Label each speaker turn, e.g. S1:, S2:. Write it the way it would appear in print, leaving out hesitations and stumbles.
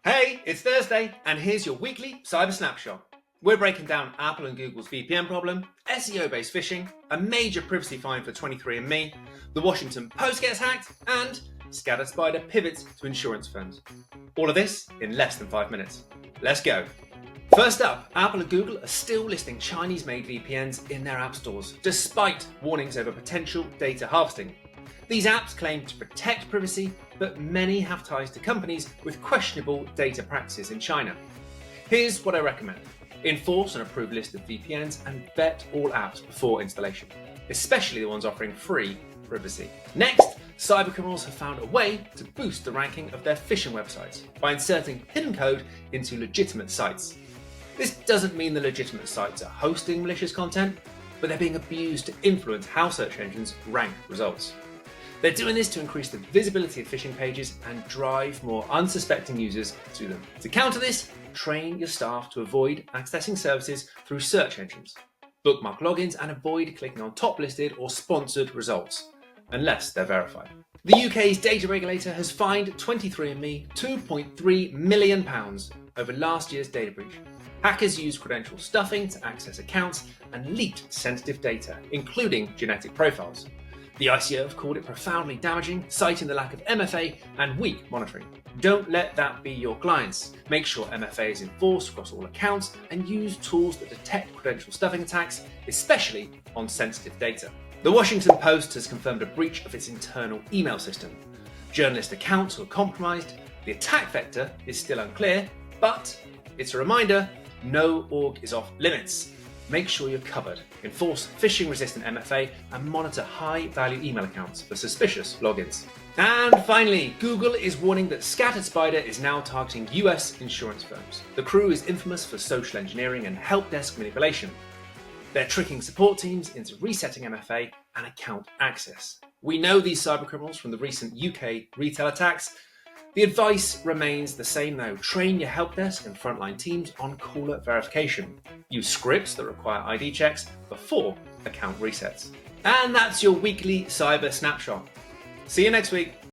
S1: Hey, it's Thursday, and here's your weekly Cyber Snapshot. We're breaking down Apple and Google's VPN problem, SEO-based phishing, a major privacy fine for 23andMe, the Washington Post gets hacked, and Scattered Spider pivots to insurance firms. All of this in less than 5 minutes. Let's go. First up, Apple and Google are still listing Chinese-made VPNs in their app stores, despite warnings over potential data harvesting. These apps claim to protect privacy, but many have ties to companies with questionable data practices in China. Here's what I recommend. Enforce an approved list of VPNs and vet all apps before installation, especially the ones offering free privacy. Next, cybercriminals have found a way to boost the ranking of their phishing websites by inserting hidden code into legitimate sites. This doesn't mean the legitimate sites are hosting malicious content, but they're being abused to influence how search engines rank results. They're doing this to increase the visibility of phishing pages and drive more unsuspecting users to them. To counter this, train your staff to avoid accessing services through search engines. Bookmark logins and avoid clicking on top listed or sponsored results, unless they're verified. The UK's data regulator has fined 23andMe £2.3 million over last year's data breach. Hackers used credential stuffing to access accounts and leaked sensitive data, including genetic profiles. The ICO have called it profoundly damaging, citing the lack of MFA and weak monitoring. Don't let that be your clients. Make sure MFA is enforced across all accounts and use tools that detect credential stuffing attacks, especially on sensitive data. The Washington Post has confirmed a breach of its internal email system. Journalist accounts were compromised. The attack vector is still unclear, but it's a reminder, no org is off limits. Make sure you're covered. Enforce phishing-resistant MFA and monitor high-value email accounts for suspicious logins. And finally, Google is warning that Scattered Spider is now targeting US insurance firms. The crew is infamous for social engineering and help desk manipulation. They're tricking support teams into resetting MFA and account access. We know these cybercriminals from the recent UK retail attacks. The advice remains the same though. Train your help desk and frontline teams on caller verification. Use scripts that require ID checks before account resets. And that's your weekly Cyber Snapshot. See you next week.